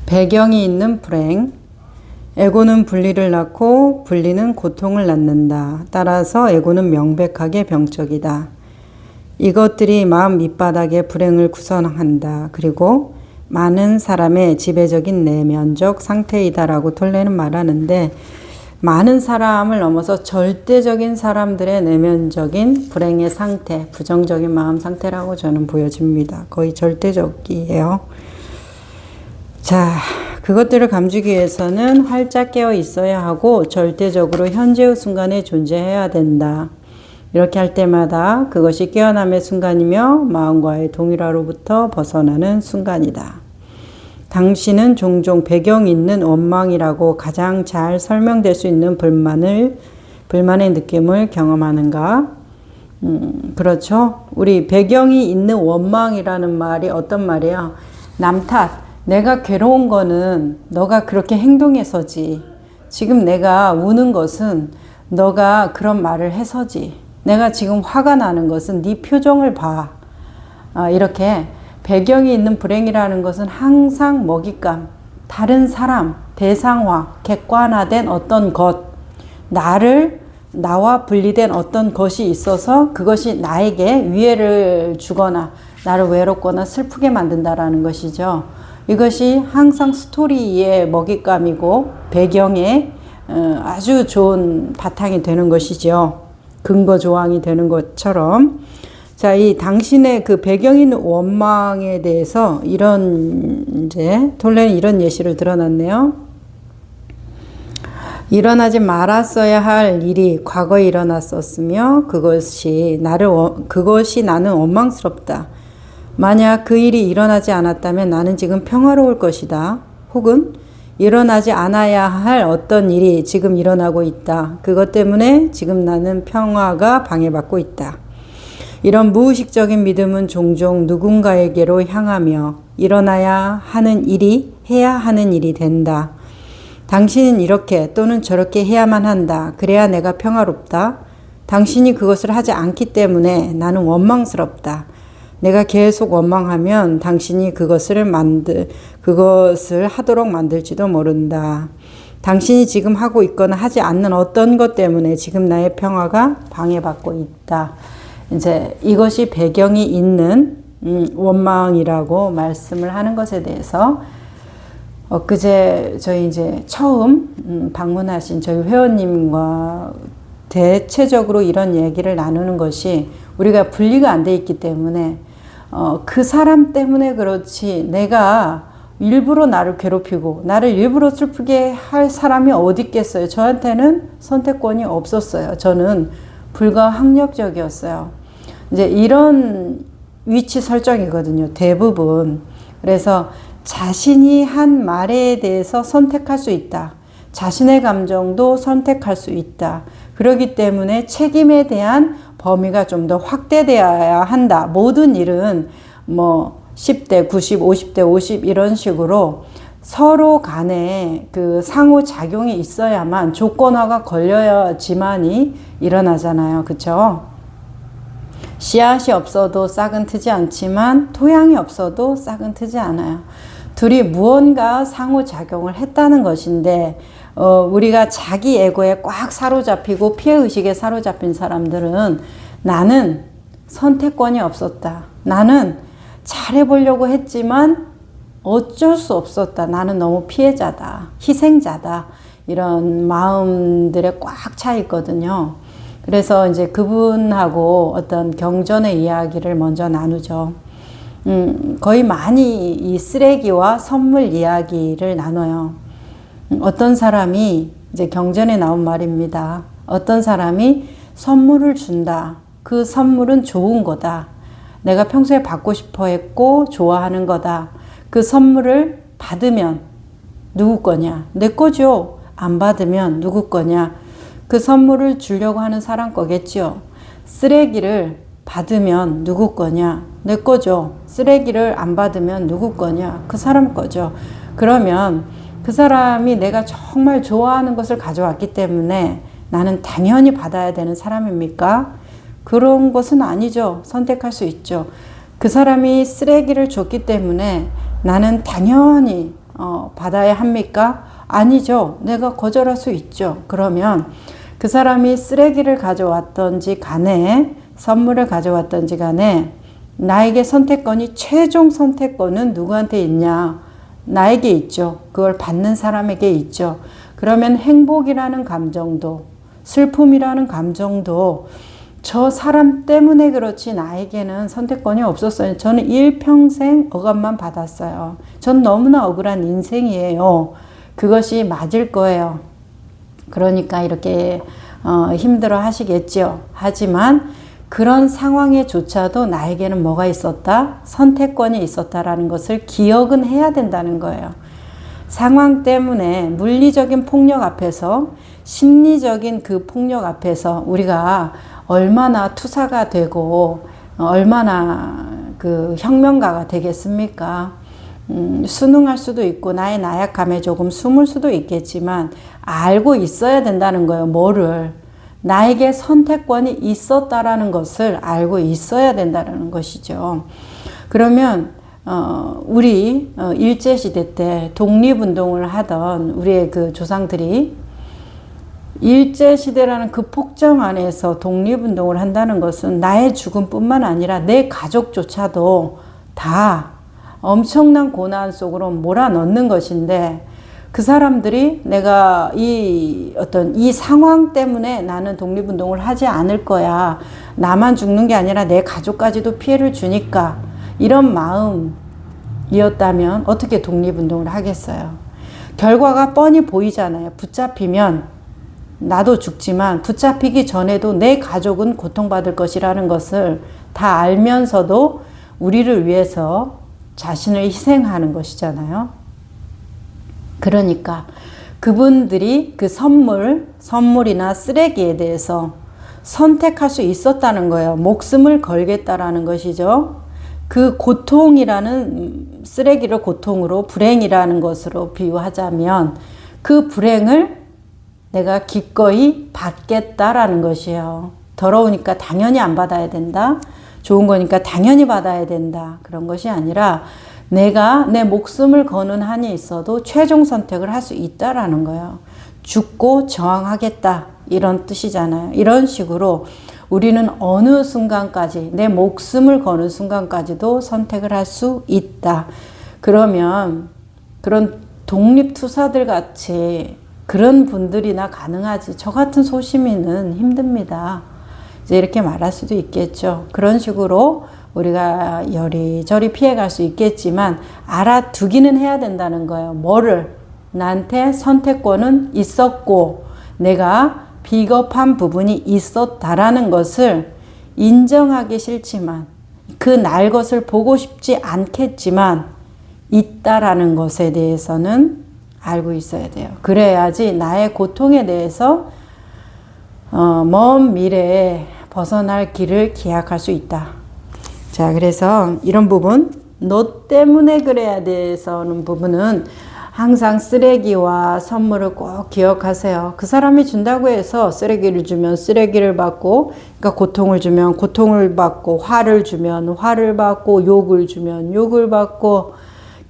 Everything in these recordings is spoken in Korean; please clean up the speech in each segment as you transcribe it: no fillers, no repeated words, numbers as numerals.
배경이 있는 불행. 에고는 분리를 낳고 분리는 고통을 낳는다. 따라서 에고는 명백하게 병적이다. 이것들이 마음 밑바닥에 불행을 구성한다. 그리고 많은 사람의 지배적인 내면적 상태이다라고 톨레는 말하는데, 많은 사람을 넘어서 절대적인 사람들의 내면적인 불행의 상태, 부정적인 마음 상태라고 저는 보여집니다. 거의 절대적이에요. 자, 그것들을 감추기 위해서는 활짝 깨어 있어야 하고 절대적으로 현재의 순간에 존재해야 된다. 이렇게 할 때마다 그것이 깨어남의 순간이며 마음과의 동일화로부터 벗어나는 순간이다. 당신은 종종 배경 있는 원망이라고 가장 잘 설명될 수 있는 불만의 느낌을 경험하는가? 그렇죠. 우리 배경이 있는 원망이라는 말이 어떤 말이야? 남 탓. 내가 괴로운 거는 너가 그렇게 행동해서지. 지금 내가 우는 것은 너가 그런 말을 해서지. 내가 지금 화가 나는 것은 네 표정을 봐. 이렇게 배경이 있는 불행이라는 것은 항상 먹잇감, 다른 사람, 대상화, 객관화된 어떤 것, 나와 분리된 어떤 것이 있어서 그것이 나에게 위해를 주거나 나를 외롭거나 슬프게 만든다라는 것이죠. 이것이 항상 스토리의 먹잇감이고 배경에 아주 좋은 바탕이 되는 것이죠. 근거 조항이 되는 것처럼. 자, 이 당신의 그 배경 있는 원망에 대해서 톨레는 이런 예시를 들어놨네요. 일어나지 말았어야 할 일이 과거에 일어났었으며 그것이 나는 원망스럽다. 만약 그 일이 일어나지 않았다면 나는 지금 평화로울 것이다. 혹은 일어나지 않아야 할 어떤 일이 지금 일어나고 있다. 그것 때문에 지금 나는 평화가 방해받고 있다. 이런 무의식적인 믿음은 종종 누군가에게로 향하며 일어나야 하는 일이 해야 하는 일이 된다. 당신은 이렇게 또는 저렇게 해야만 한다. 그래야 내가 평화롭다. 당신이 그것을 하지 않기 때문에 나는 원망스럽다. 내가 계속 원망하면 당신이 그것을 하도록 만들지도 모른다. 당신이 지금 하고 있거나 하지 않는 어떤 것 때문에 지금 나의 평화가 방해받고 있다. 이제 이것이 배경이 있는 원망이라고 말씀을 하는 것에 대해서 엊그제 저희 이제 처음 방문하신 저희 회원님과 대체적으로 이런 얘기를 나누는 것이, 우리가 분리가 안 돼 있기 때문에 그 사람 때문에 그렇지 내가 일부러 나를 괴롭히고 나를 일부러 슬프게 할 사람이 어디 있겠어요. 저한테는 선택권이 없었어요. 저는 불가항력적이었어요. 이제 이런 위치 설정이거든요. 대부분. 그래서 자신이 한 말에 대해서 선택할 수 있다. 자신의 감정도 선택할 수 있다. 그렇기 때문에 책임에 대한 범위가 좀 더 확대되어야 한다. 모든 일은 10대 90, 50대 50 이런 식으로 서로 간에 그 상호작용이 있어야만 조건화가 걸려야지만이 일어나잖아요. 그쵸? 씨앗이 없어도 싹은 트지 않지만 토양이 없어도 싹은 트지 않아요. 둘이 무언가 상호작용을 했다는 것인데, 우리가 자기 에고에 꽉 사로잡히고 피해의식에 사로잡힌 사람들은 나는 선택권이 없었다. 나는 잘해보려고 했지만 어쩔 수 없었다. 나는 너무 피해자다. 희생자다. 이런 마음들에 꽉 차 있거든요. 그래서 이제 그분하고 어떤 경전의 이야기를 먼저 나누죠. 거의 많이 이 쓰레기와 선물 이야기를 나눠요. 어떤 사람이 이제 경전에 나온 말입니다. 어떤 사람이 선물을 준다. 그 선물은 좋은 거다. 내가 평소에 받고 싶어 했고 좋아하는 거다. 그 선물을 받으면 누구 거냐? 내 거죠. 안 받으면 누구 거냐? 그 선물을 주려고 하는 사람 거겠죠. 쓰레기를 받으면 누구 거냐? 내 거죠. 쓰레기를 안 받으면 누구 거냐? 그 사람 거죠. 그러면 그 사람이 내가 정말 좋아하는 것을 가져왔기 때문에 나는 당연히 받아야 되는 사람입니까? 그런 것은 아니죠. 선택할 수 있죠. 그 사람이 쓰레기를 줬기 때문에 나는 당연히 받아야 합니까? 아니죠. 내가 거절할 수 있죠. 그러면 그 사람이 쓰레기를 가져왔던지 간에 선물을 가져왔던지 간에 나에게 선택권이 최종 선택권은 누구한테 있냐? 나에게 있죠. 그걸 받는 사람에게 있죠. 그러면 행복이라는 감정도 슬픔이라는 감정도 저 사람 때문에 그렇지 나에게는 선택권이 없었어요. 저는 일평생 억압만 받았어요. 전 너무나 억울한 인생이에요. 그것이 맞을 거예요. 그러니까 이렇게 힘들어 하시겠죠. 하지만 그런 상황에조차도 나에게는 뭐가 있었다? 선택권이 있었다라는 것을 기억은 해야 된다는 거예요. 상황 때문에 물리적인 폭력 앞에서 심리적인 그 폭력 앞에서 우리가 얼마나 투사가 되고 얼마나 그 혁명가가 되겠습니까? 순응할 수도 있고 나의 나약함에 조금 숨을 수도 있겠지만 알고 있어야 된다는 거예요. 뭐를? 나에게 선택권이 있었다라는 것을 알고 있어야 된다는 것이죠. 그러면 우리 일제시대 때 독립운동을 하던 우리의 그 조상들이 일제시대라는 그 폭정 안에서 독립운동을 한다는 것은 나의 죽음뿐만 아니라 내 가족조차도 다 엄청난 고난 속으로 몰아넣는 것인데 그 사람들이 내가 이 상황 때문에 나는 독립운동을 하지 않을 거야. 나만 죽는 게 아니라 내 가족까지도 피해를 주니까 이런 마음이었다면 어떻게 독립운동을 하겠어요? 결과가 뻔히 보이잖아요. 붙잡히면 나도 죽지만 붙잡히기 전에도 내 가족은 고통받을 것이라는 것을 다 알면서도 우리를 위해서 자신을 희생하는 것이잖아요. 그러니까 그분들이 그 선물이나 쓰레기에 대해서 선택할 수 있었다는 거예요. 목숨을 걸겠다라는 것이죠. 그 고통이라는 쓰레기를 고통으로 불행이라는 것으로 비유하자면 그 불행을 내가 기꺼이 받겠다라는 것이에요. 더러우니까 당연히 안 받아야 된다. 좋은 거니까 당연히 받아야 된다. 그런 것이 아니라 내가 내 목숨을 거는 한이 있어도 최종 선택을 할 수 있다라는 거예요. 죽고 저항하겠다 이런 뜻이잖아요. 이런 식으로 우리는 어느 순간까지 내 목숨을 거는 순간까지도 선택을 할 수 있다. 그러면 그런 독립투사들 같이 그런 분들이나 가능하지 저 같은 소시민은 힘듭니다. 이제 이렇게 말할 수도 있겠죠. 그런 식으로 우리가 여리저리 피해갈 수 있겠지만 알아두기는 해야 된다는 거예요. 뭐를? 나한테 선택권은 있었고 내가 비겁한 부분이 있었다라는 것을 인정하기 싫지만 그 날 것을 보고 싶지 않겠지만 있다라는 것에 대해서는 알고 있어야 돼요. 그래야지 나의 고통에 대해서 먼 미래에 벗어날 길을 기약할 수 있다. 자, 그래서 이런 부분, 너 때문에 그래야 돼서는 부분은 항상 쓰레기와 선물을 꼭 기억하세요. 그 사람이 준다고 해서 쓰레기를 주면 쓰레기를 받고, 그러니까 고통을 주면 고통을 받고, 화를 주면 화를 받고, 욕을 주면 욕을 받고,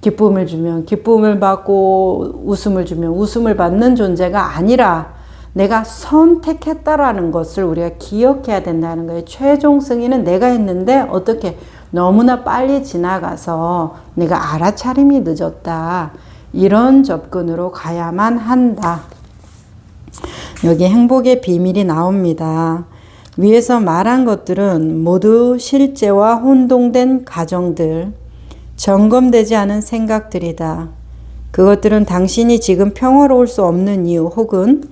기쁨을 주면 기쁨을 받고, 웃음을 주면 웃음을 받는 존재가 아니라 내가 선택했다라는 것을 우리가 기억해야 된다는 거예요. 최종 승인은 내가 했는데 어떻게 너무나 빨리 지나가서 내가 알아차림이 늦었다. 이런 접근으로 가야만 한다. 여기 행복의 비밀이 나옵니다. 위에서 말한 것들은 모두 실제와 혼동된 가정들, 점검되지 않은 생각들이다. 그것들은 당신이 지금 평화로울 수 없는 이유 혹은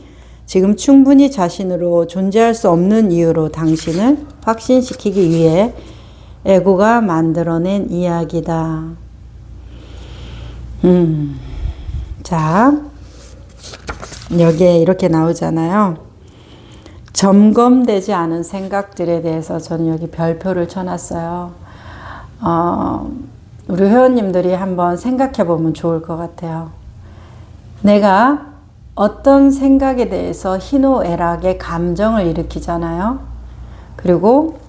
지금 충분히 자신으로 존재할 수 없는 이유로 당신을 확신시키기 위해 에고가 만들어낸 이야기다. 자, 여기에 이렇게 나오잖아요. 점검되지 않은 생각들에 대해서 저는 여기 별표를 쳐놨어요. 우리 회원님들이 한번 생각해 보면 좋을 것 같아요. 내가 어떤 생각에 대해서 희노애락의 감정을 일으키잖아요. 그리고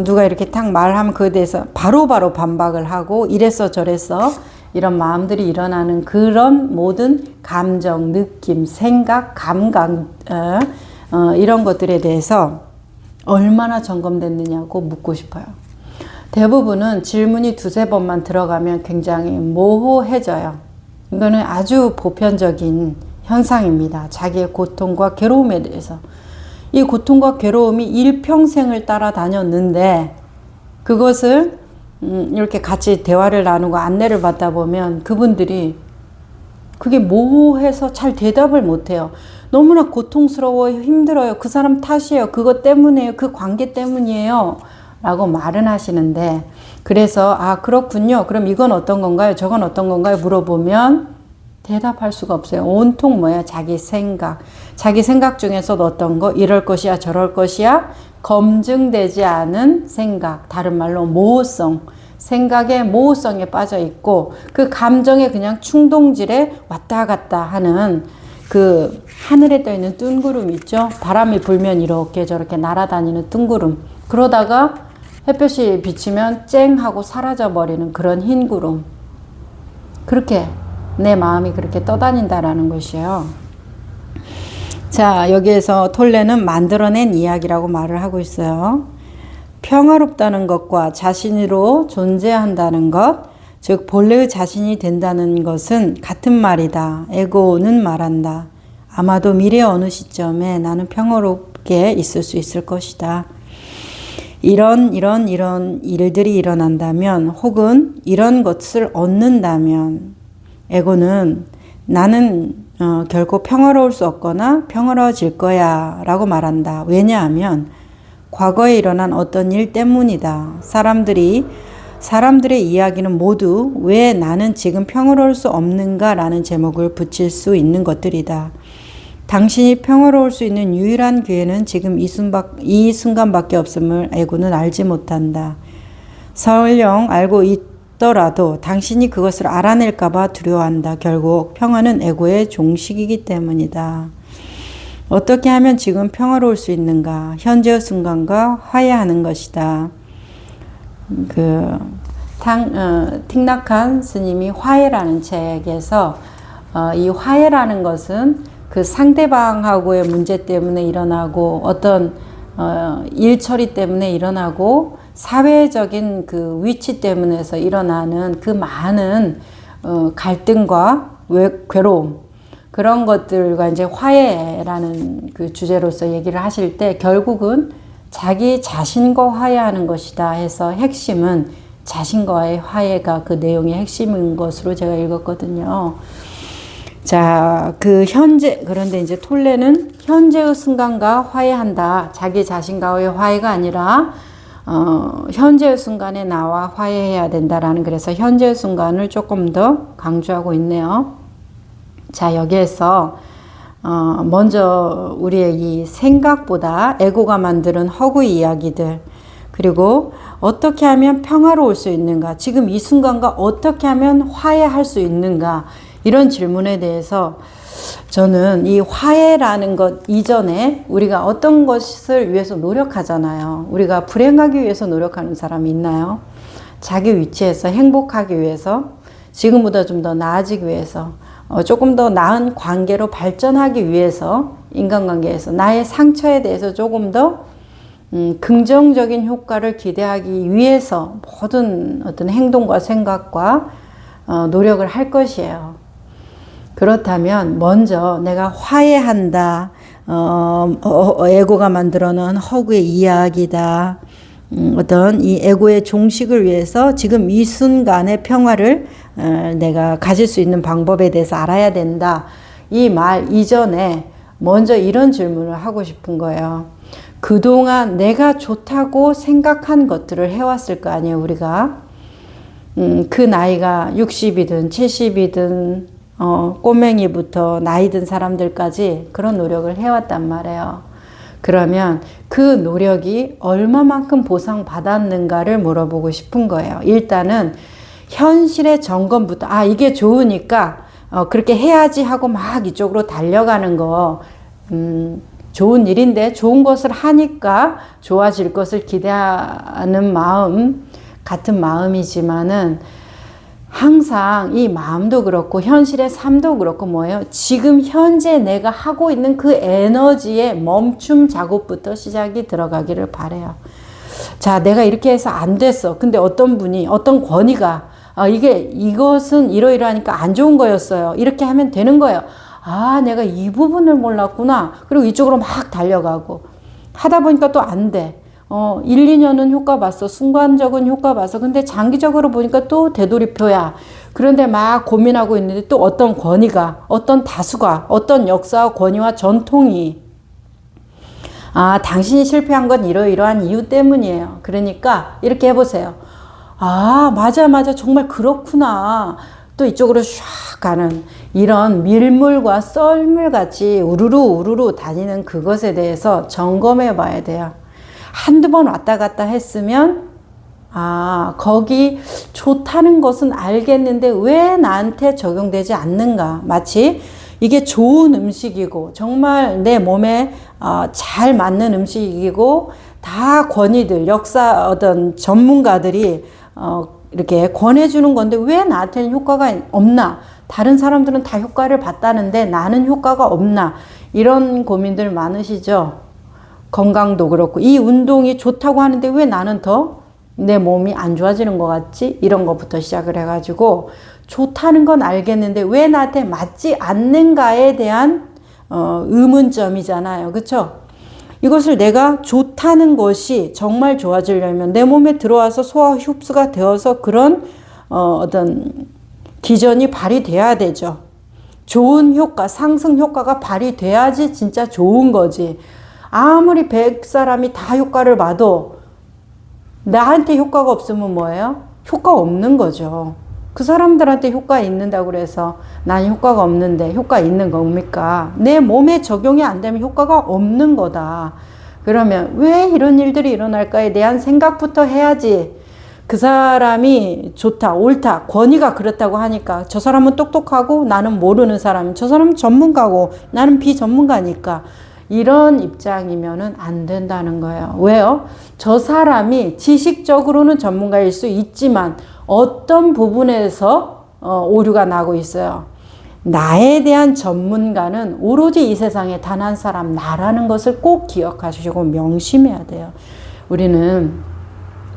누가 이렇게 딱 말하면 그에 대해서 바로바로 반박을 하고 이랬어 저랬어 이런 마음들이 일어나는 그런 모든 감정, 느낌, 생각, 감각 이런 것들에 대해서 얼마나 점검됐느냐고 묻고 싶어요. 대부분은 질문이 두세 번만 들어가면 굉장히 모호해져요. 이거는 아주 보편적인 현상입니다. 자기의 고통과 괴로움에 대해서. 이 고통과 괴로움이 일평생을 따라다녔는데 그것을 이렇게 같이 대화를 나누고 안내를 받다 보면 그분들이 그게 모호해서 잘 대답을 못해요. 너무나 고통스러워요. 힘들어요. 그 사람 탓이에요. 그것 때문이에요. 그 관계 때문이에요. 라고 말은 하시는데 그래서 아 그렇군요. 그럼 이건 어떤 건가요? 저건 어떤 건가요? 물어보면 대답할 수가 없어요. 온통 뭐야? 자기 생각. 자기 생각 중에서도 어떤 거? 이럴 것이야 저럴 것이야 검증되지 않은 생각. 다른 말로 모호성. 생각의 모호성에 빠져 있고 그 감정에 그냥 충동질에 왔다 갔다 하는 그 하늘에 떠 있는 뜬구름 있죠. 바람이 불면 이렇게 저렇게 날아다니는 뜬구름. 그러다가 햇볕이 비치면 쨍 하고 사라져 버리는 그런 흰 구름. 그렇게 내 마음이 그렇게 떠다닌다라는 것이에요. 자, 여기에서 톨레는 만들어낸 이야기라고 말을 하고 있어요. 평화롭다는 것과 자신으로 존재한다는 것, 즉 본래의 자신이 된다는 것은 같은 말이다. 에고는 말한다. 아마도 미래 어느 시점에 나는 평화롭게 있을 수 있을 것이다. 이런 일들이 일어난다면 혹은 이런 것을 얻는다면 에고는 나는 결코 평화로울 수 없거나 평화로워질 거야 라고 말한다. 왜냐하면 과거에 일어난 어떤 일 때문이다. 사람들의 이야기는 모두 왜 나는 지금 평화로울 수 없는가 라는 제목을 붙일 수 있는 것들이다. 당신이 평화로울 수 있는 유일한 기회는 지금 이 순간밖에 없음을 에고는 알지 못한다. 설령 알고 있더라도 당신이 그것을 알아낼까봐 두려워한다. 결국 평화는 에고의 종식이기 때문이다. 어떻게 하면 지금 평화로울 수 있는가? 현재의 순간과 화해하는 것이다. 틱낙한 스님이 화해라는 책에서 이 화해라는 것은 그 상대방하고의 문제 때문에 일어나고 어떤 일 처리 때문에 일어나고 사회적인 그 위치 때문에서 일어나는 그 많은 갈등과 괴로움 그런 것들과 이제 화해라는 그 주제로서 얘기를 하실 때 결국은 자기 자신과 화해하는 것이다 해서 핵심은 자신과의 화해가 그 내용의 핵심인 것으로 제가 읽었거든요. 자, 그런데 이제 톨레는 현재의 순간과 화해한다. 자기 자신과의 화해가 아니라, 현재의 순간에 나와 화해해야 된다라는 그래서 현재의 순간을 조금 더 강조하고 있네요. 자, 여기에서, 먼저 우리의 이 생각보다 에고가 만드는 허구의 이야기들, 그리고 어떻게 하면 평화로울 수 있는가, 지금 이 순간과 어떻게 하면 화해할 수 있는가, 이런 질문에 대해서 저는 이 화해라는 것 이전에 우리가 어떤 것을 위해서 노력하잖아요. 우리가 불행하기 위해서 노력하는 사람이 있나요? 자기 위치에서 행복하기 위해서, 지금보다 좀 더 나아지기 위해서, 조금 더 나은 관계로 발전하기 위해서, 인간관계에서 나의 상처에 대해서 조금 더 긍정적인 효과를 기대하기 위해서 모든 어떤 행동과 생각과 노력을 할 것이에요. 그렇다면 먼저 내가 화해한다. 에고가 만들어놓은 허구의 이야기다. 어떤 이 에고의 종식을 위해서 지금 이 순간의 평화를 내가 가질 수 있는 방법에 대해서 알아야 된다. 이 말 이전에 먼저 이런 질문을 하고 싶은 거예요. 그동안 내가 좋다고 생각한 것들을 해왔을 거 아니에요, 우리가. 그 나이가 60이든 70이든 꼬맹이부터 나이 든 사람들까지 그런 노력을 해왔단 말이에요. 그러면 그 노력이 얼마만큼 보상받았는가를 물어보고 싶은 거예요. 일단은 현실의 점검부터 이게 좋으니까 그렇게 해야지 하고 막 이쪽으로 달려가는 거 좋은 일인데 좋은 것을 하니까 좋아질 것을 기대하는 마음 같은 마음이지만은 항상 이 마음도 그렇고 현실의 삶도 그렇고 뭐예요? 지금 현재 내가 하고 있는 그 에너지의 멈춤 작업부터 시작이 들어가기를 바래요. 자, 내가 이렇게 해서 안 됐어. 근데 어떤 분이, 어떤 권위가 이것은 이러이러하니까 안 좋은 거였어요. 이렇게 하면 되는 거예요. 아, 내가 이 부분을 몰랐구나. 그리고 이쪽으로 막 달려가고 하다 보니까 또 안 돼. 1, 2년은 효과 봤어. 순간적인 효과 봤어. 근데 장기적으로 보니까 또 되돌이표야. 그런데 막 고민하고 있는데 또 어떤 권위가, 어떤 다수가, 어떤 역사와 권위와 전통이 아, 당신이 실패한 건 이러이러한 이유 때문이에요. 그러니까 이렇게 해보세요. 아, 맞아. 정말 그렇구나. 또 이쪽으로 샥 가는 이런 밀물과 썰물같이 우르르 다니는 그것에 대해서 점검해 봐야 돼요. 한두 번 왔다 갔다 했으면 아, 거기 좋다는 것은 알겠는데 왜 나한테 적용되지 않는가. 마치 이게 좋은 음식이고 정말 내 몸에 잘 맞는 음식이고 다 권위들, 역사 어떤 전문가들이 이렇게 권해주는 건데 왜 나한테는 효과가 없나? 다른 사람들은 다 효과를 봤다는데 나는 효과가 없나? 이런 고민들 많으시죠? 건강도 그렇고 이 운동이 좋다고 하는데 왜 나는 더 내 몸이 안 좋아지는 것 같지? 이런 것부터 시작을 해가지고 좋다는 건 알겠는데 왜 나한테 맞지 않는가에 대한 의문점이잖아요. 그렇죠? 이것을 내가 좋다는 것이 정말 좋아지려면 내 몸에 들어와서 소화 흡수가 되어서 그런 어떤 기전이 발휘돼야 되죠. 좋은 효과, 상승 효과가 발휘돼야지 진짜 좋은 거지. 아무리 100사람이 다 효과를 봐도 나한테 효과가 없으면 뭐예요? 효과 없는 거죠. 그 사람들한테 효과 있는다고 그래서 난 효과가 없는데 효과 있는 겁니까? 내 몸에 적용이 안 되면 효과가 없는 거다. 그러면 왜 이런 일들이 일어날까에 대한 생각부터 해야지. 그 사람이 좋다, 옳다, 권위가 그렇다고 하니까 저 사람은 똑똑하고 나는 모르는 사람, 저 사람은 전문가고 나는 비전문가니까 이런 입장이면은 안 된다는 거예요. 왜요? 저 사람이 지식적으로는 전문가일 수 있지만 어떤 부분에서 오류가 나고 있어요. 나에 대한 전문가는 오로지 이 세상에 단 한 사람 나라는 것을 꼭 기억하시고 명심해야 돼요. 우리는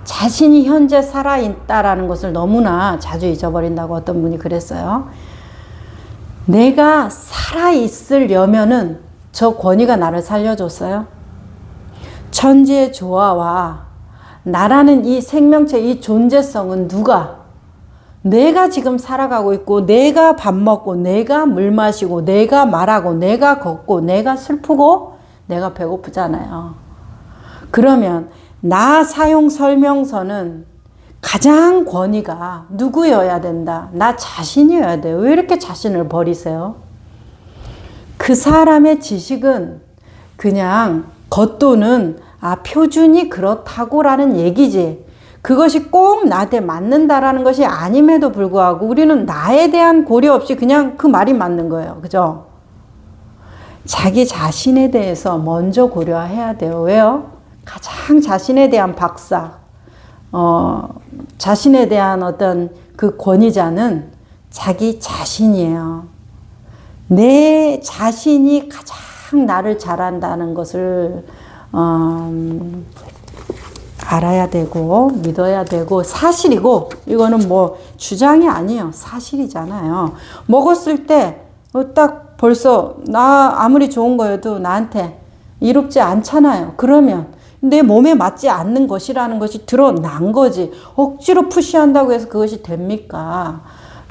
자신이 현재 살아있다라는 것을 너무나 자주 잊어버린다고 어떤 분이 그랬어요. 내가 살아있으려면은 저 권위가 나를 살려줬어요. 천지의 조화와 나라는 이 생명체, 이 존재성은 누가? 내가 지금 살아가고 있고 내가 밥 먹고 내가 물 마시고 내가 말하고 내가 걷고 내가 슬프고 내가 배고프잖아요. 그러면 나 사용 설명서는 가장 권위가 누구여야 된다? 나 자신이어야 돼요. 왜 이렇게 자신을 버리세요? 그 사람의 지식은 그냥 겉도는 표준이 그렇다고라는 얘기지. 그것이 꼭 나한테 맞는다라는 것이 아님에도 불구하고 우리는 나에 대한 고려 없이 그냥 그 말이 맞는 거예요. 그죠? 자기 자신에 대해서 먼저 고려해야 돼요. 왜요? 가장 자신에 대한 박사, 자신에 대한 어떤 그 권위자는 자기 자신이에요. 내 자신이 가장 나를 잘한다는 것을 알아야 되고 믿어야 되고 사실이고 이거는 뭐 주장이 아니에요. 사실이잖아요. 먹었을 때 딱 벌써 나 아무리 좋은 거여도 나한테 이롭지 않잖아요. 그러면 내 몸에 맞지 않는 것이라는 것이 드러난 거지. 억지로 푸시한다고 해서 그것이 됩니까?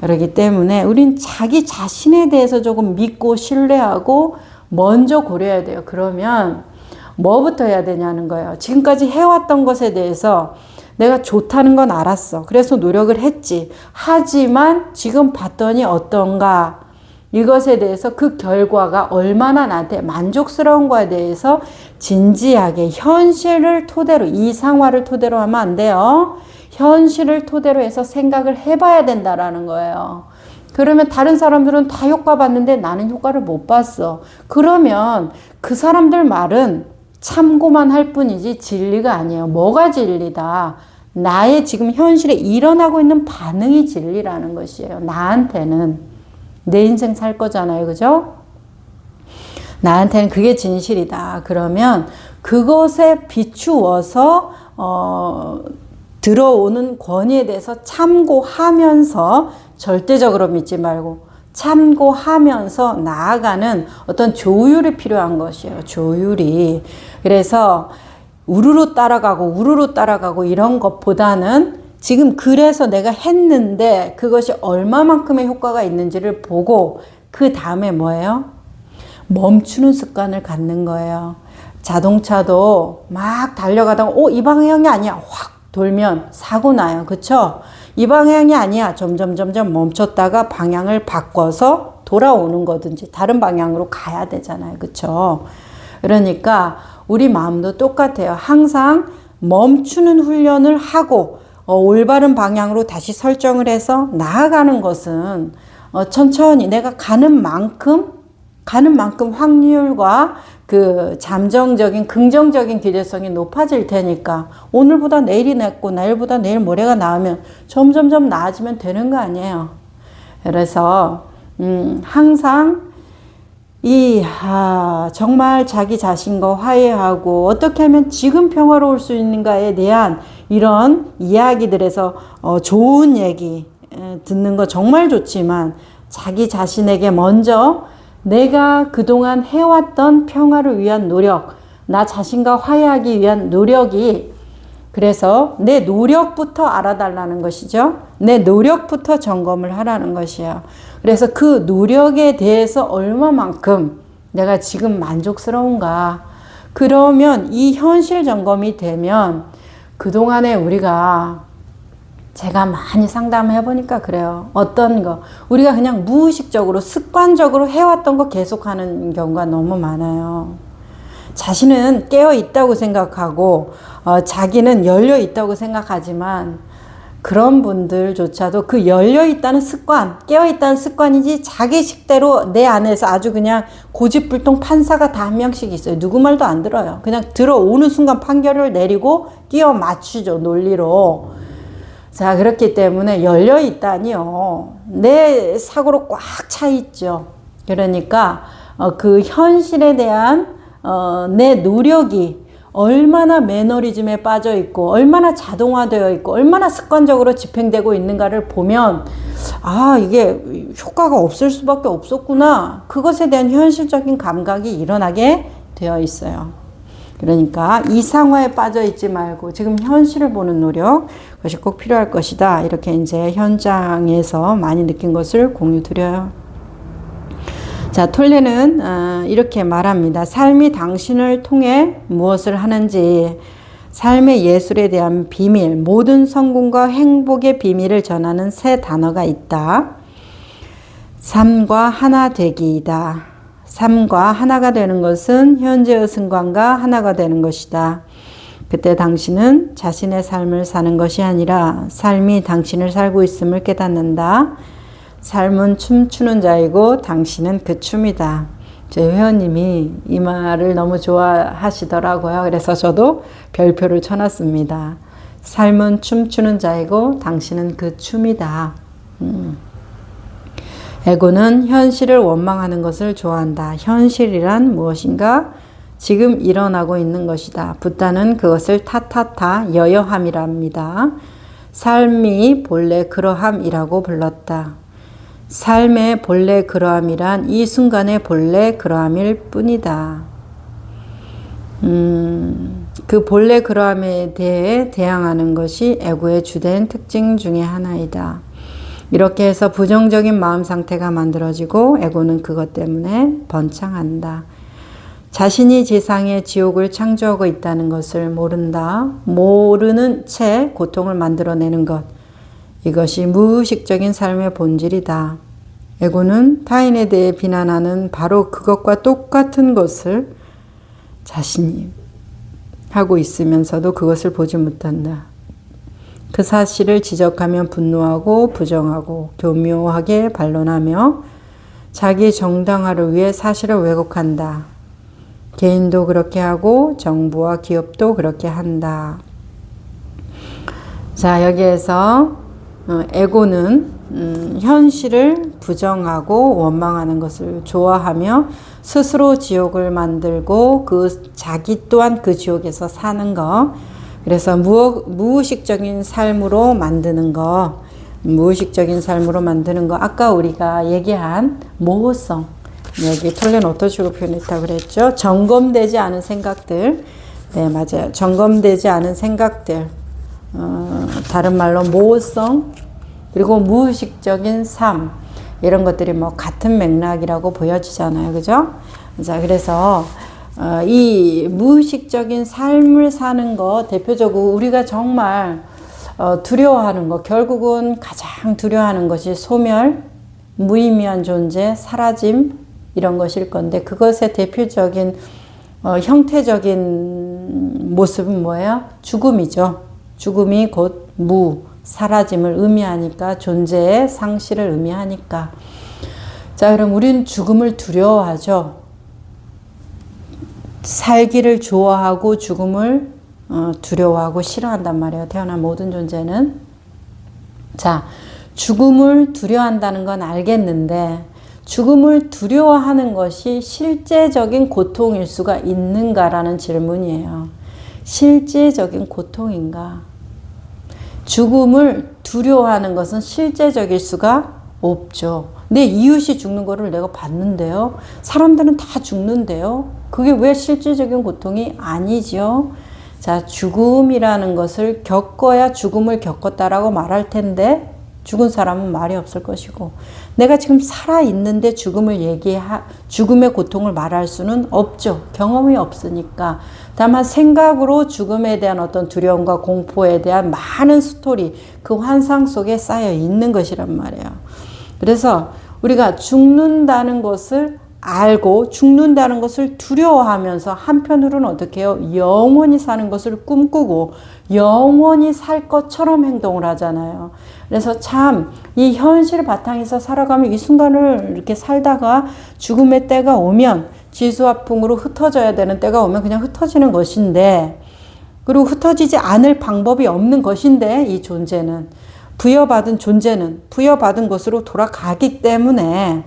그렇기 때문에 우린 자기 자신에 대해서 조금 믿고 신뢰하고 먼저 고려해야 돼요. 그러면 뭐부터 해야 되냐는 거예요. 지금까지 해왔던 것에 대해서 내가 좋다는 건 알았어. 그래서 노력을 했지. 하지만 지금 봤더니 어떤가? 이것에 대해서 그 결과가 얼마나 나한테 만족스러운 거에 대해서 진지하게 현실을 토대로 이상화를 토대로 하면 안 돼요. 현실을 토대로 해서 생각을 해봐야 된다라는 거예요. 그러면 다른 사람들은 다 효과 봤는데 나는 효과를 못 봤어. 그러면 그 사람들 말은 참고만 할 뿐이지 진리가 아니에요. 뭐가 진리다? 나의 지금 현실에 일어나고 있는 반응이 진리라는 것이에요. 나한테는. 내 인생 살 거잖아요. 그죠? 나한테는 그게 진실이다. 그러면 그것에 비추어서 들어오는 권위에 대해서 참고하면서 절대적으로 믿지 말고 참고하면서 나아가는 어떤 조율이 필요한 것이에요. 조율이. 그래서 우르르 따라가고 이런 것보다는 지금 그래서 내가 했는데 그것이 얼마만큼의 효과가 있는지를 보고 그 다음에 뭐예요? 멈추는 습관을 갖는 거예요. 자동차도 막 달려가다가 이 방향이 아니야. 확 돌면 사고 나요. 그쵸? 이 방향이 아니야. 점점 멈췄다가 방향을 바꿔서 돌아오는 거든지 다른 방향으로 가야 되잖아요. 그쵸? 그러니까 우리 마음도 똑같아요. 항상 멈추는 훈련을 하고 올바른 방향으로 다시 설정을 해서 나아가는 것은 천천히 내가 가는 만큼 확률과 그 잠정적인 긍정적인 기대성이 높아질 테니까 오늘보다 내일이 낫고 내일보다 내일 모레가 나으면 점점점 나아지면 되는 거 아니에요. 그래서 항상 정말 자기 자신과 화해하고 어떻게 하면 지금 평화로울 수 있는가에 대한 이런 이야기들에서 좋은 얘기 듣는 거 정말 좋지만 자기 자신에게 먼저 내가 그동안 해왔던 평화를 위한 노력, 나 자신과 화해하기 위한 노력이 그래서 내 노력부터 알아달라는 것이죠. 내 노력부터 점검을 하라는 것이에요. 그래서 그 노력에 대해서 얼마만큼 내가 지금 만족스러운가. 그러면 이 현실 점검이 되면 그동안에 제가 많이 상담해 보니까 그래요. 어떤 거 우리가 그냥 무의식적으로 습관적으로 해왔던 거 계속하는 경우가 너무 많아요. 자신은 깨어 있다고 생각하고 자기는 열려 있다고 생각하지만 그런 분들조차도 그 열려 있다는 습관, 깨어 있다는 습관이지 자기 식대로 내 안에서 아주 그냥 고집불통 판사가 다 한 명씩 있어요. 누구 말도 안 들어요. 그냥 들어오는 순간 판결을 내리고 끼워 맞추죠. 논리로. 자, 그렇기 때문에 열려 있다니요. 내 사고로 꽉 차 있죠. 그러니까 그 현실에 대한 내 노력이 얼마나 매너리즘에 빠져 있고 얼마나 자동화되어 있고 얼마나 습관적으로 집행되고 있는가를 보면 이게 효과가 없을 수밖에 없었구나. 그것에 대한 현실적인 감각이 일어나게 되어 있어요. 그러니까 이상화에 빠져 있지 말고 지금 현실을 보는 노력, 그것이 꼭 필요할 것이다. 이렇게 이제 현장에서 많이 느낀 것을 공유 드려요. 자, 톨레는 이렇게 말합니다. 삶이 당신을 통해 무엇을 하는지, 삶의 예술에 대한 비밀, 모든 성공과 행복의 비밀을 전하는 세 단어가 있다. 삶과 하나 되기이다. 삶과 하나가 되는 것은 현재의 순간과 하나가 되는 것이다. 그때 당신은 자신의 삶을 사는 것이 아니라 삶이 당신을 살고 있음을 깨닫는다. 삶은 춤추는 자이고 당신은 그 춤이다. 제 회원님이 이 말을 너무 좋아하시더라고요. 그래서 저도 별표를 쳐놨습니다. 삶은 춤추는 자이고 당신은 그 춤이다. 에고는 현실을 원망하는 것을 좋아한다. 현실이란 무엇인가? 지금 일어나고 있는 것이다. 붓다는 그것을 타타타 여여함이랍니다. 삶이 본래 그러함이라고 불렀다. 삶의 본래 그러함이란 이 순간의 본래 그러함일 뿐이다. 그 본래 그러함에 대해 대항하는 것이 에고의 주된 특징 중에 하나이다. 이렇게 해서 부정적인 마음 상태가 만들어지고 에고는 그것 때문에 번창한다. 자신이 지상의 지옥을 창조하고 있다는 것을 모른다. 모르는 채 고통을 만들어내는 것. 이것이 무의식적인 삶의 본질이다. 에고는 타인에 대해 비난하는 바로 그것과 똑같은 것을 자신이 하고 있으면서도 그것을 보지 못한다. 그 사실을 지적하면 분노하고 부정하고 교묘하게 반론하며 자기 정당화를 위해 사실을 왜곡한다. 개인도 그렇게 하고 정부와 기업도 그렇게 한다. 자, 여기에서 에고는 현실을 부정하고 원망하는 것을 좋아하며 스스로 지옥을 만들고 자기 또한 그 지옥에서 사는 거. 그래서 무의식적인 삶으로 만드는 거. 무의식적인 삶으로 만드는 거. 아까 우리가 얘기한 모호성. 여기 톨렌 어떤 식으로 표현했다고 그랬죠? 점검되지 않은 생각들. 네, 맞아요. 점검되지 않은 생각들. 다른 말로 모호성, 그리고 무의식적인 삶, 이런 것들이 뭐 같은 맥락이라고 보여지잖아요. 그죠? 자, 그래서 이 무의식적인 삶을 사는 거, 대표적으로 우리가 정말 두려워하는 거, 결국은 가장 두려워하는 것이 소멸, 무의미한 존재, 사라짐, 이런 것일 건데, 그것의 대표적인 형태적인 모습은 뭐예요? 죽음이죠. 죽음이 곧 사라짐을 의미하니까, 존재의 상실을 의미하니까. 자, 그럼 우리는 죽음을 두려워하죠. 살기를 좋아하고 죽음을 두려워하고 싫어한단 말이에요. 태어난 모든 존재는. 자, 죽음을 두려워한다는 건 알겠는데, 죽음을 두려워하는 것이 실제적인 고통일 수가 있는가라는 질문이에요. 실제적인 고통인가? 죽음을 두려워하는 것은 실제적일 수가 없죠. 내 이웃이 죽는 거를 내가 봤는데요. 사람들은 다 죽는데요. 그게 왜 실제적인 고통이 아니죠? 자, 죽음이라는 것을 겪어야 죽음을 겪었다라고 말할 텐데, 죽은 사람은 말이 없을 것이고, 내가 지금 살아있는데 죽음의 고통을 말할 수는 없죠. 경험이 없으니까. 다만 생각으로 죽음에 대한 어떤 두려움과 공포에 대한 많은 스토리, 그 환상 속에 쌓여 있는 것이란 말이에요. 그래서 우리가 죽는다는 것을 알고 죽는다는 것을 두려워하면서 한편으로는 어떻게 해요? 영원히 사는 것을 꿈꾸고 영원히 살 것처럼 행동을 하잖아요. 그래서 참 이 현실 바탕에서 살아가면 이 순간을 이렇게 살다가 죽음의 때가 오면 지수화풍으로 흩어져야 되는 때가 오면 그냥 흩어지는 것인데, 그리고 흩어지지 않을 방법이 없는 것인데, 이 존재는 부여받은 존재는 부여받은 것으로 돌아가기 때문에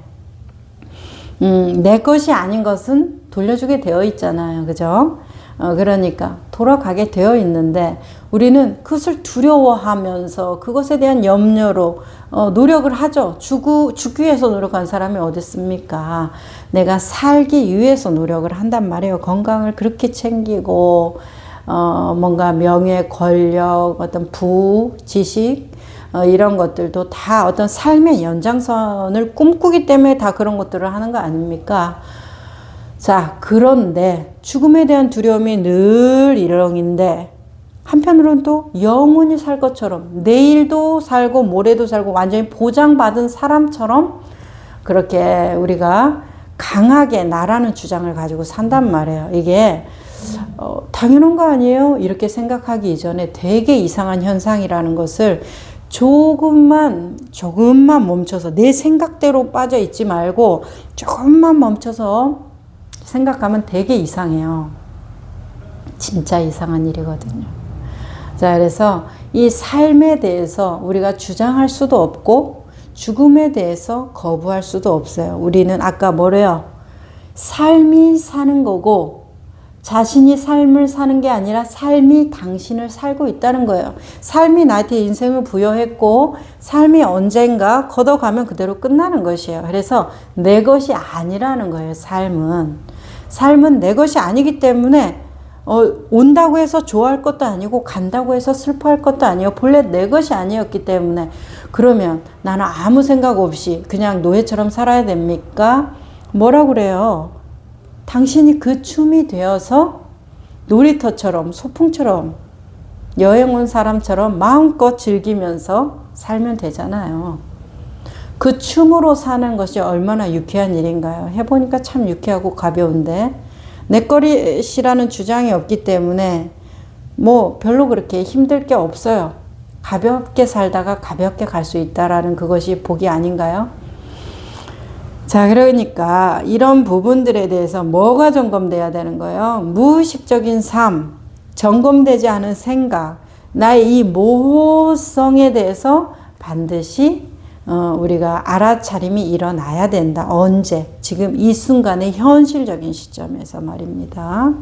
내 것이 아닌 것은 돌려주게 되어 있잖아요. 그죠? 그러니까 돌아가게 되어 있는데 우리는 그것을 두려워하면서 그것에 대한 염려로 노력을 하죠. 죽기 위해서 노력한 사람이 어디 있습니까? 내가 살기 위해서 노력을 한단 말이에요. 건강을 그렇게 챙기고 뭔가 명예, 권력, 어떤 지식 이런 것들도 다 어떤 삶의 연장선을 꿈꾸기 때문에 다 그런 것들을 하는 거 아닙니까? 자, 그런데 죽음에 대한 두려움이 늘 일렁인데 한편으로는 또 영원히 살 것처럼 내일도 살고 모레도 살고 완전히 보장받은 사람처럼 그렇게 우리가 강하게 나라는 주장을 가지고 산단 말이에요. 이게 당연한 거 아니에요? 이렇게 생각하기 이전에 되게 이상한 현상이라는 것을 조금만 멈춰서 내 생각대로 빠져 있지 말고 조금만 멈춰서 생각하면 되게 이상해요. 진짜 이상한 일이거든요. 자, 그래서 이 삶에 대해서 우리가 주장할 수도 없고 죽음에 대해서 거부할 수도 없어요. 우리는 아까 뭐래요? 삶이 사는 거고 자신이 삶을 사는 게 아니라 삶이 당신을 살고 있다는 거예요. 삶이 나한테 인생을 부여했고 삶이 언젠가 걷어가면 그대로 끝나는 것이에요. 그래서 내 것이 아니라는 거예요. 삶은 내 것이 아니기 때문에 온다고 해서 좋아할 것도 아니고 간다고 해서 슬퍼할 것도 아니에요. 본래 내 것이 아니었기 때문에. 그러면 나는 아무 생각 없이 그냥 노예처럼 살아야 됩니까? 뭐라고 그래요? 당신이 그 춤이 되어서 놀이터처럼 소풍처럼 여행 온 사람처럼 마음껏 즐기면서 살면 되잖아요. 그 춤으로 사는 것이 얼마나 유쾌한 일인가요? 해보니까 참 유쾌하고 가벼운데 내 것이라는 주장이 없기 때문에 뭐 별로 그렇게 힘들 게 없어요. 가볍게 살다가 가볍게 갈 수 있다라는 그것이 복이 아닌가요? 자, 그러니까 이런 부분들에 대해서 뭐가 점검돼야 되는 거예요? 무의식적인 삶, 점검되지 않은 생각, 나의 이 모호성에 대해서 반드시 우리가 알아차림이 일어나야 된다. 언제? 지금 이 순간의 현실적인 시점에서 말입니다.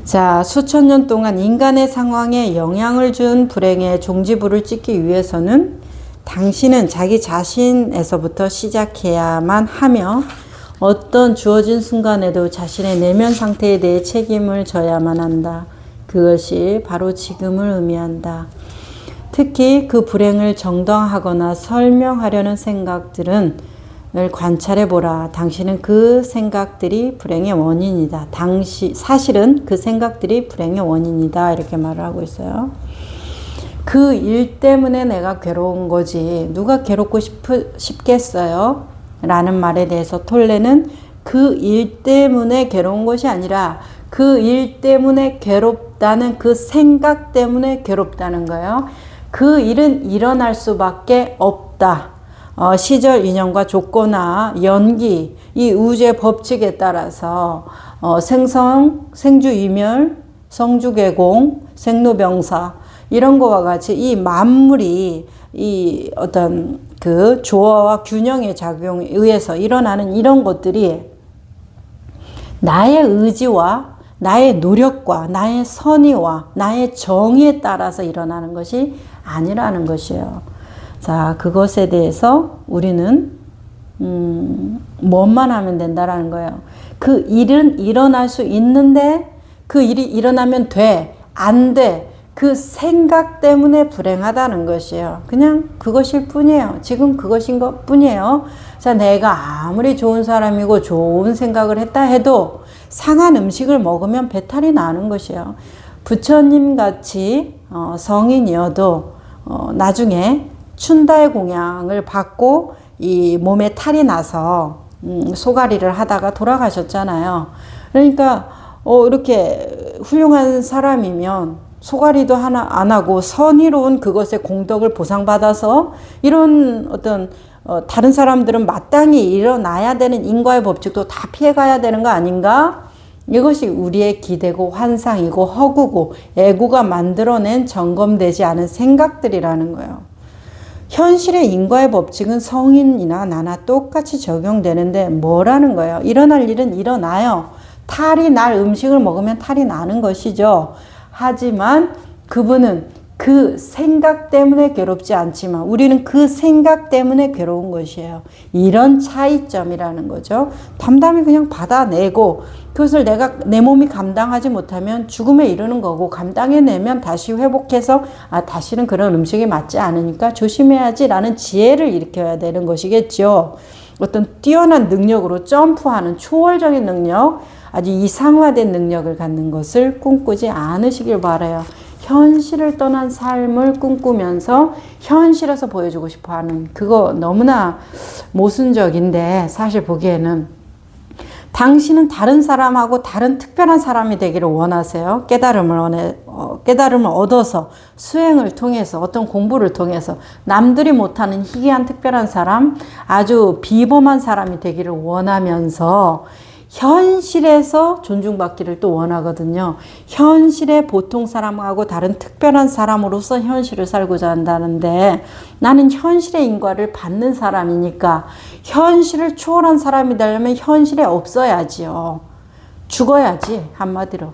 자, 수천 년 동안 인간의 상황에 영향을 준 불행의 종지부를 찍기 위해서는 당신은 자기 자신에서부터 시작해야만 하며 어떤 주어진 순간에도 자신의 내면 상태에 대해 책임을 져야만 한다. 그것이 바로 지금을 의미한다. 특히 그 불행을 정당화하거나 설명하려는 생각들은 을 관찰해보라. 당신은 그 생각들이 불행의 원인이다. 사실은 그 생각들이 불행의 원인이다. 이렇게 말을 하고 있어요. 그 일 때문에 내가 괴로운 거지. 누가 괴롭고 싶겠어요? 라는 말에 대해서 톨레는 그 일 때문에 괴로운 것이 아니라 그 일 때문에 괴롭다는 그 생각 때문에 괴롭다는 거예요. 그 일은 일어날 수밖에 없다. 시절 인연과 조건화, 연기, 이 우주의 법칙에 따라서 생성, 생주이멸, 성주개공, 생로병사 이런 거와 같이 이 만물이 이 어떤 그 조화와 균형의 작용에 의해서 일어나는 이런 것들이 나의 의지와 나의 노력과 나의 선의와 나의 정의에 따라서 일어나는 것이 아니라는 것이에요. 자, 그것에 대해서 우리는 뭐만 하면 된다라는 거예요. 그 일은 일어날 수 있는데 그 일이 일어나면 돼, 안 돼. 그 생각 때문에 불행하다는 것이에요. 그냥 그것일 뿐이에요. 지금 그것인 것 뿐이에요. 자, 내가 아무리 좋은 사람이고 좋은 생각을 했다 해도 상한 음식을 먹으면 배탈이 나는 것이에요. 부처님 같이 성인이어도 나중에 춘다의 공양을 받고 이 몸에 탈이 나서 소가리를 하다가 돌아가셨잖아요. 그러니까 이렇게 훌륭한 사람이면 소가리도 하나 안 하고 선의로운 그것의 공덕을 보상받아서 이런 어떤 다른 사람들은 마땅히 일어나야 되는 인과의 법칙도 다 피해가야 되는 거 아닌가? 이것이 우리의 기대고 환상이고 허구고 애고가 만들어낸 점검되지 않은 생각들이라는 거예요. 현실의 인과의 법칙은 성인이나 나나 똑같이 적용되는데 뭐라는 거예요? 일어날 일은 일어나요. 탈이 날 음식을 먹으면 탈이 나는 것이죠. 하지만 그분은 그 생각 때문에 괴롭지 않지만 우리는 그 생각 때문에 괴로운 것이에요. 이런 차이점이라는 거죠. 담담히 그냥 받아내고 그것을 내 몸이 감당하지 못하면 죽음에 이르는 거고 감당해내면 다시 회복해서 다시는 그런 음식이 맞지 않으니까 조심해야지 라는 지혜를 일으켜야 되는 것이겠죠. 어떤 뛰어난 능력으로 점프하는 초월적인 능력, 아주 이상화된 능력을 갖는 것을 꿈꾸지 않으시길 바라요. 현실을 떠난 삶을 꿈꾸면서 현실에서 보여주고 싶어하는 그거 너무나 모순적인데 사실 보기에는 당신은 다른 사람하고 다른 특별한 사람이 되기를 원하세요. 깨달음을 얻어서 수행을 통해서 어떤 공부를 통해서 남들이 못하는 희귀한 특별한 사람, 아주 비범한 사람이 되기를 원하면서 현실에서 존중받기를 또 원하거든요. 현실의 보통 사람하고 다른 특별한 사람으로서 현실을 살고자 한다는데 나는 현실의 인과를 받는 사람이니까 현실을 초월한 사람이 되려면 현실에 없어야지요. 죽어야지, 한마디로.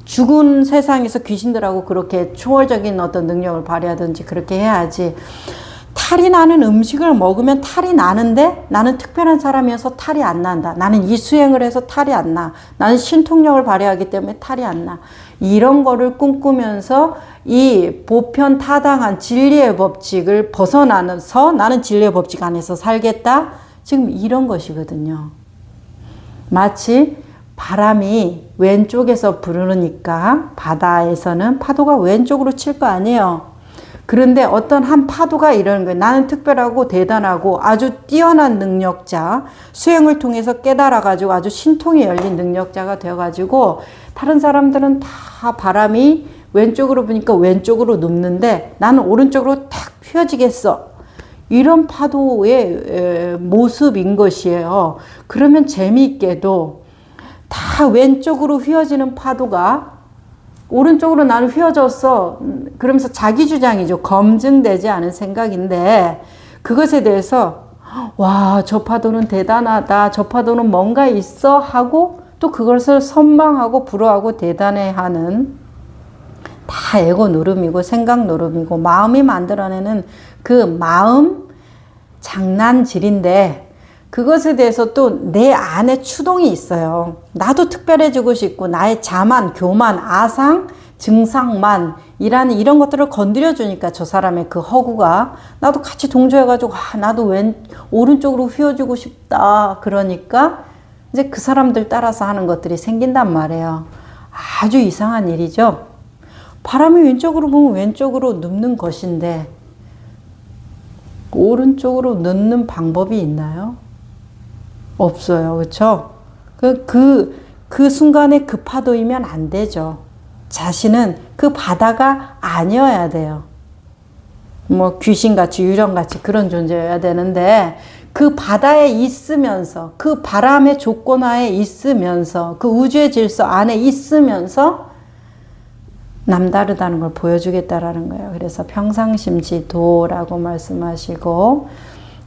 죽은 세상에서 귀신들하고 그렇게 초월적인 어떤 능력을 발휘하든지 그렇게 해야지. 탈이 나는 음식을 먹으면 탈이 나는데 나는 특별한 사람이어서 탈이 안 난다. 나는 이 수행을 해서 탈이 안 나. 나는 신통력을 발휘하기 때문에 탈이 안 나. 이런 거를 꿈꾸면서 이 보편 타당한 진리의 법칙을 벗어나서 나는 진리의 법칙 안에서 살겠다. 지금 이런 것이거든요. 마치 바람이 왼쪽에서 부르니까 바다에서는 파도가 왼쪽으로 칠 거 아니에요. 그런데 어떤 한 파도가 이러는 거예요. 나는 특별하고 대단하고 아주 뛰어난 능력자, 수행을 통해서 깨달아가지고 아주 신통이 열린 능력자가 되어가지고 다른 사람들은 다 바람이 왼쪽으로 부니까 왼쪽으로 눕는데 나는 오른쪽으로 탁 휘어지겠어. 이런 파도의 모습인 것이에요. 그러면 재미있게도 다 왼쪽으로 휘어지는 파도가 오른쪽으로 나는 휘어졌어. 그러면서 자기 주장이죠. 검증되지 않은 생각인데 그것에 대해서 와, 저 파도는 대단하다. 저 파도는 뭔가 있어 하고 또 그것을 선망하고 부러워하고 대단해하는 다 에고 노름이고 생각 노름이고 마음이 만들어내는 그 마음 장난질인데 그것에 대해서 또 내 안에 추동이 있어요. 나도 특별해지고 싶고 나의 자만, 교만, 아상, 증상만 이런 것들을 건드려 주니까 저 사람의 그 허구가 나도 같이 동조해가지고 나도 오른쪽으로 휘어지고 싶다. 그러니까 이제 그 사람들 따라서 하는 것들이 생긴단 말이에요. 아주 이상한 일이죠. 바람이 왼쪽으로 보면 왼쪽으로 눕는 것인데 오른쪽으로 눕는 방법이 있나요? 없어요. 그렇죠? 그 순간에 그 파도이면 안 되죠. 자신은 그 바다가 아니어야 돼요. 뭐 귀신같이 유령같이 그런 존재여야 되는데 그 바다에 있으면서 그 바람의 조건하에 있으면서 그 우주의 질서 안에 있으면서 남다르다는 걸 보여주겠다라는 거예요. 그래서 평상심지도라고 말씀하시고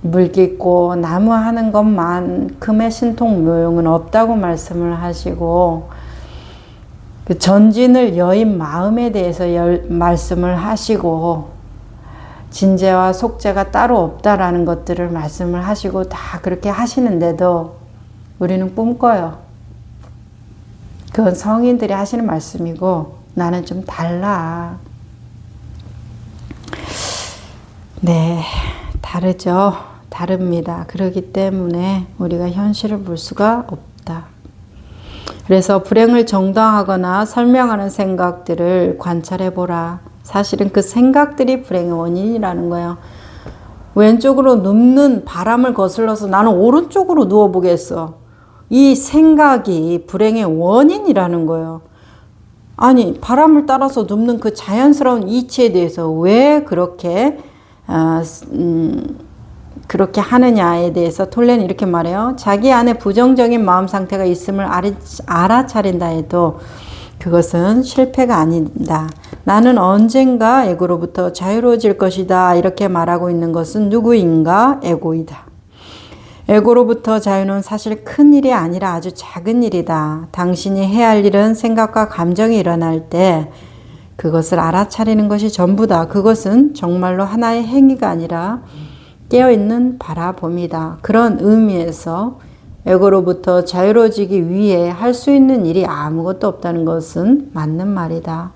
물 깊고 나무 하는 것만큼의 신통묘용은 없다고 말씀을 하시고 그 전진을 여인 마음에 대해서 말씀을 하시고 진재와 속재가 따로 없다라는 것들을 말씀을 하시고 다 그렇게 하시는데도 우리는 꿈꿔요. 그건 성인들이 하시는 말씀이고 나는 좀 달라. 네, 다르죠. 다릅니다. 그렇기 때문에 우리가 현실을 볼 수가 없다. 그래서 불행을 정당하거나 설명하는 생각들을 관찰해보라. 사실은 그 생각들이 불행의 원인이라는 거예요. 왼쪽으로 눕는 바람을 거슬러서 나는 오른쪽으로 누워보겠어. 이 생각이 불행의 원인이라는 거예요. 아니, 바람을 따라서 눕는 그 자연스러운 이치에 대해서 왜 그렇게 그렇게 하느냐에 대해서 톨렌이 이렇게 말해요. 자기 안에 부정적인 마음 상태가 있음을 알아차린다 해도 그것은 실패가 아니다. 나는 언젠가 에고로부터 자유로워질 것이다. 이렇게 말하고 있는 것은 누구인가? 에고이다. 에고로부터 자유는 사실 큰 일이 아니라 아주 작은 일이다. 당신이 해야 할 일은 생각과 감정이 일어날 때 그것을 알아차리는 것이 전부다. 그것은 정말로 하나의 행위가 아니라 깨어있는 바라봄이다. 그런 의미에서 에고로부터 자유로워지기 위해 할 수 있는 일이 아무것도 없다는 것은 맞는 말이다.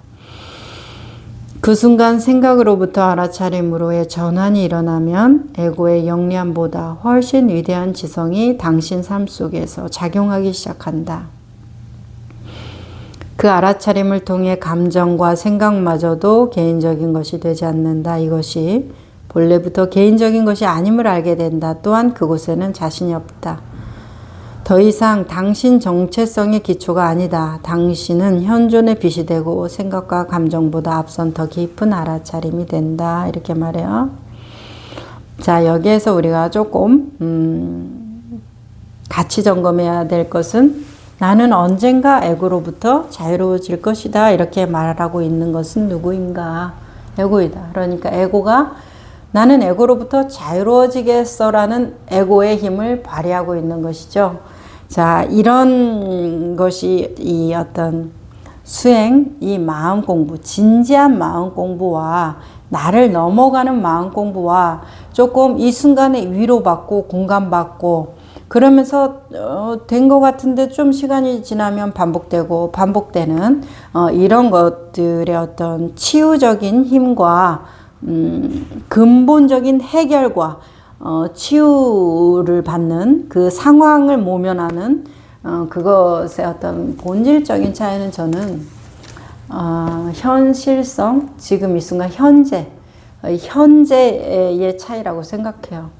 그 순간 생각으로부터 알아차림으로의 전환이 일어나면 에고의 영리함보다 훨씬 위대한 지성이 당신 삶 속에서 작용하기 시작한다. 그 알아차림을 통해 감정과 생각마저도 개인적인 것이 되지 않는다. 이것이 본래부터 개인적인 것이 아님을 알게 된다. 또한 그곳에는 자신이 없다. 더 이상 당신 정체성의 기초가 아니다. 당신은 현존의 빛이 되고 생각과 감정보다 앞선 더 깊은 알아차림이 된다. 이렇게 말해요. 자, 여기에서 우리가 조금 같이 점검해야 될 것은 나는 언젠가 에고로부터 자유로워질 것이다. 이렇게 말하고 있는 것은 누구인가? 에고이다. 그러니까 에고가 나는 에고로부터 자유로워지겠어라는 에고의 힘을 발휘하고 있는 것이죠. 자, 이런 것이 이 어떤 수행, 이 마음 공부, 진지한 마음 공부와 나를 넘어가는 마음 공부와 조금 이 순간에 위로받고 공감받고 그러면서 된 것 같은데 좀 시간이 지나면 반복되는 이런 것들의 어떤 치유적인 힘과 근본적인 해결과 치유를 받는 그 상황을 모면하는 그것의 어떤 본질적인 차이는 저는 현실성, 지금 이 순간 현재의 차이라고 생각해요.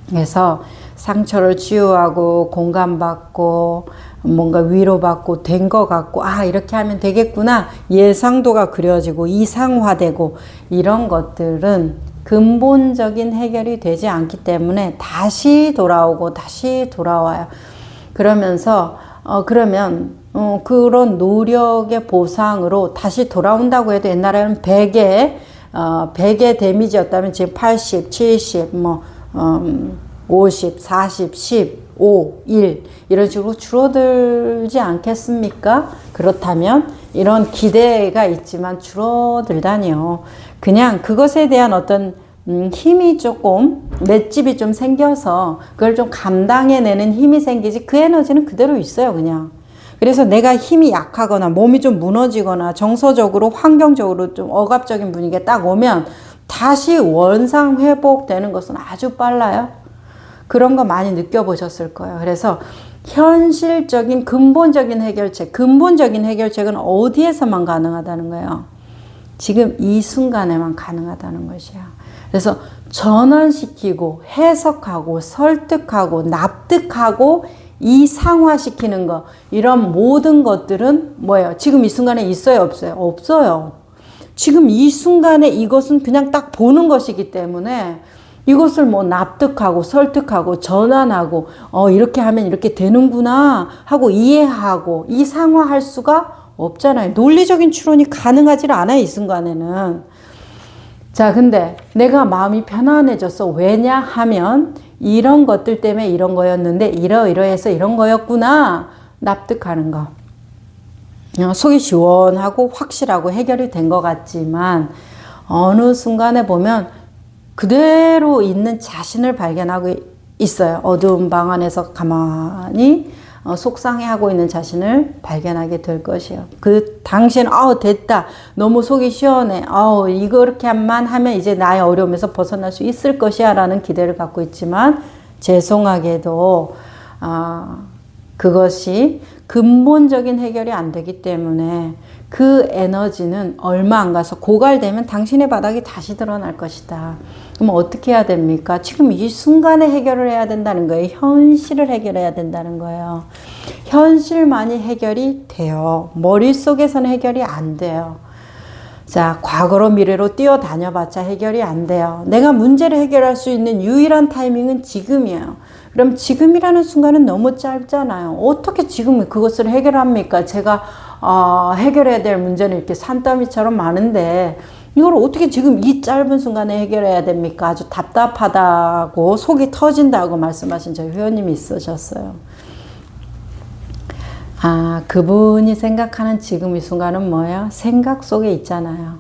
그래서 상처를 치유하고 공감받고 뭔가 위로받고 된 것 같고 이렇게 하면 되겠구나 예상도가 그려지고 이상화되고 이런 것들은 근본적인 해결이 되지 않기 때문에 다시 돌아오고 다시 돌아와요. 그러면서 그러면 그런 노력의 보상으로 다시 돌아온다고 해도 옛날에는 100의 데미지였다면 지금 80, 70, 50, 40, 10, 5, 1 이런 식으로 줄어들지 않겠습니까? 그렇다면 이런 기대가 있지만 줄어들다니요. 그냥 그것에 대한 어떤 힘이 조금 맷집이 좀 생겨서 그걸 좀 감당해내는 힘이 생기지 그 에너지는 그대로 있어요. 그냥. 그래서 내가 힘이 약하거나 몸이 좀 무너지거나 정서적으로 환경적으로 좀 억압적인 분위기가 딱 오면 다시 원상 회복되는 것은 아주 빨라요. 그런 거 많이 느껴보셨을 거예요. 그래서 현실적인 근본적인 해결책은 어디에서만 가능하다는 거예요? 지금 이 순간에만 가능하다는 것이야. 그래서 전환시키고 해석하고 설득하고 납득하고 이상화시키는 거, 이런 모든 것들은 뭐예요? 지금 이 순간에 있어요, 없어요? 없어요. 지금 이 순간에 이것은 그냥 딱 보는 것이기 때문에 이것을 뭐 납득하고 설득하고 전환하고 이렇게 하면 이렇게 되는구나 하고 이해하고 이상화할 수가 없잖아요. 논리적인 추론이 가능하지 않아요, 이 순간에는. 자, 근데 내가 마음이 편안해졌어. 왜냐 하면 이런 것들 때문에 이런 거였는데 이러이러해서 이런 거였구나 납득하는 거. 속이 시원하고 확실하고 해결이 된 것 같지만 어느 순간에 보면 그대로 있는 자신을 발견하고 있어요. 어두운 방 안에서 가만히 속상해하고 있는 자신을 발견하게 될 것이에요. 그 당시에는 됐다. 너무 속이 시원해. 이렇게만 하면 이제 나의 어려움에서 벗어날 수 있을 것이야 라는 기대를 갖고 있지만 죄송하게도 그것이 근본적인 해결이 안 되기 때문에 그 에너지는 얼마 안 가서 고갈되면 당신의 바닥이 다시 드러날 것이다. 그럼 어떻게 해야 됩니까? 지금 이 순간에 해결을 해야 된다는 거예요. 현실을 해결해야 된다는 거예요. 현실만이 해결이 돼요. 머릿속에서는 해결이 안 돼요. 자, 과거로 미래로 뛰어다녀봤자 해결이 안 돼요. 내가 문제를 해결할 수 있는 유일한 타이밍은 지금이에요. 그럼 지금이라는 순간은 너무 짧잖아요. 어떻게 지금 그것을 해결합니까? 제가 해결해야 될 문제는 이렇게 산더미처럼 많은데 이걸 어떻게 지금 이 짧은 순간에 해결해야 됩니까? 아주 답답하다고 속이 터진다고 말씀하신 저희 회원님이 있으셨어요. 그분이 생각하는 지금 이 순간은 뭐예요? 생각 속에 있잖아요.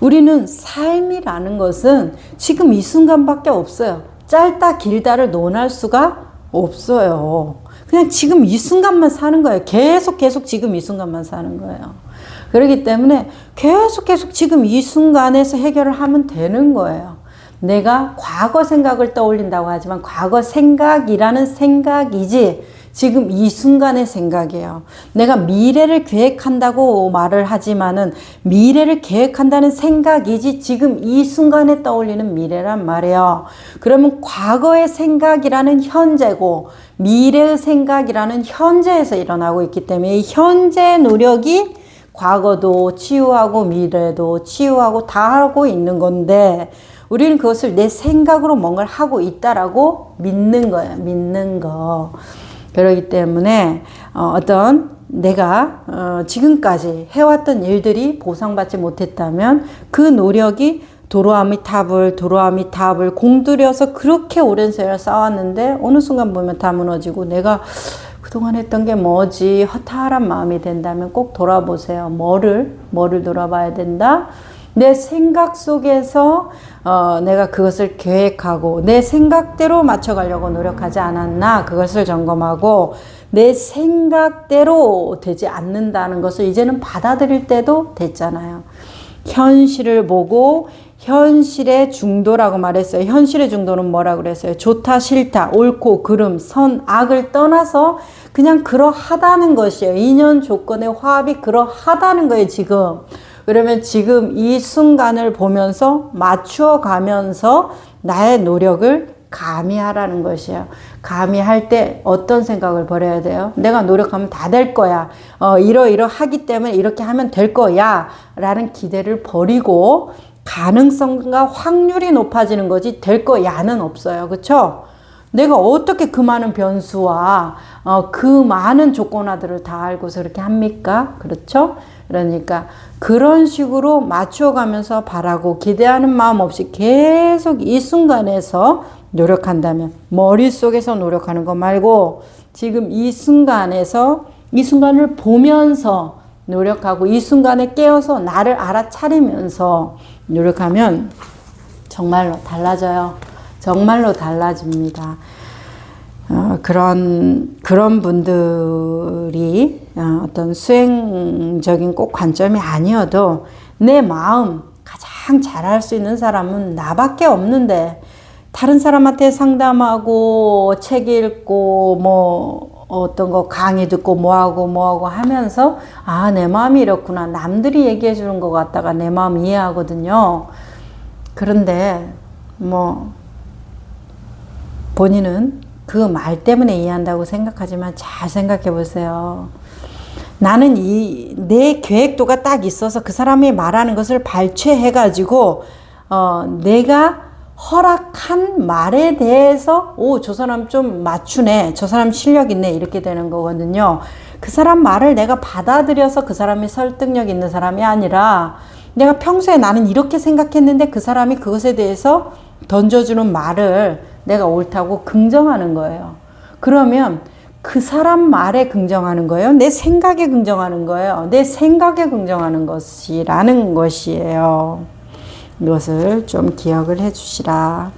우리는 삶이라는 것은 지금 이 순간밖에 없어요. 짧다 길다를 논할 수가 없어요. 그냥 지금 이 순간만 사는 거예요. 계속 지금 이 순간만 사는 거예요. 그렇기 때문에 계속 지금 이 순간에서 해결을 하면 되는 거예요. 내가 과거 생각을 떠올린다고 하지만 과거 생각이라는 생각이지 지금 이 순간의 생각이에요. 내가 미래를 계획한다고 말을 하지만은 미래를 계획한다는 생각이지 지금 이 순간에 떠올리는 미래란 말이에요. 그러면 과거의 생각이라는 현재고 미래의 생각이라는 현재에서 일어나고 있기 때문에 이 현재 노력이 과거도 치유하고 미래도 치유하고 다 하고 있는 건데 우리는 그것을 내 생각으로 뭔가를 하고 있다라고 믿는 거예요. 믿는 거. 그렇기 때문에 내가 지금까지 해왔던 일들이 보상받지 못했다면 그 노력이 도로아미탑을 공들여서 그렇게 오랜 세월 쌓았는데 어느 순간 보면 다 무너지고 내가 그동안 했던 게 뭐지 허탈한 마음이 된다면 꼭 돌아보세요. 뭐를 돌아봐야 된다? 내 생각 속에서 내가 그것을 계획하고 내 생각대로 맞춰가려고 노력하지 않았나 그것을 점검하고 내 생각대로 되지 않는다는 것을 이제는 받아들일 때도 됐잖아요. 현실을 보고 현실의 중도라고 말했어요. 현실의 중도는 뭐라고 그랬어요? 좋다 싫다 옳고 그름 선 악을 떠나서 그냥 그러하다는 것이에요. 인연 조건의 화합이 그러하다는 거예요. 지금. 그러면 지금 이 순간을 보면서 맞추어 가면서 나의 노력을 가미하라는 것이에요. 가미할 때 어떤 생각을 버려야 돼요? 내가 노력하면 다 될 거야. 이러하기 때문에 이렇게 하면 될 거야. 라는 기대를 버리고 가능성과 확률이 높아지는 거지 될 거야는 없어요. 그렇죠? 내가 어떻게 그 많은 변수와 그 많은 조건화들을 다 알고서 그렇게 합니까? 그렇죠? 그러니까 그런 식으로 맞춰가면서 바라고 기대하는 마음 없이 계속 이 순간에서 노력한다면, 머릿속에서 노력하는 거 말고 지금 이 순간에서 이 순간을 보면서 노력하고 이 순간에 깨어서 나를 알아차리면서 노력하면 정말로 달라져요. 정말로 달라집니다. 그런 분들이 어떤 수행적인 꼭 관점이 아니어도 내 마음 가장 잘할 수 있는 사람은 나밖에 없는데, 다른 사람한테 상담하고 책 읽고 뭐 어떤 거 강의 듣고 뭐하고 하면서 내 마음이 이렇구나, 남들이 얘기해 주는 것 같다가 내 마음 이해하거든요. 그런데 뭐 본인은 그 말 때문에 이해한다고 생각하지만 잘 생각해 보세요. 나는 내 계획도가 딱 있어서 그 사람이 말하는 것을 발췌해 가지고 내가 허락한 말에 대해서 저 사람 좀 맞추네, 저 사람 실력 있네, 이렇게 되는 거거든요. 그 사람 말을 내가 받아들여서 그 사람이 설득력 있는 사람이 아니라, 내가 평소에 나는 이렇게 생각했는데 그 사람이 그것에 대해서 던져주는 말을 내가 옳다고 긍정하는 거예요. 그러면 그 사람 말에 긍정하는 거예요? 내 생각에 긍정하는 거예요? 내 생각에 긍정하는 것이라는 것이에요. 이것을 좀 기억을 해 주시라.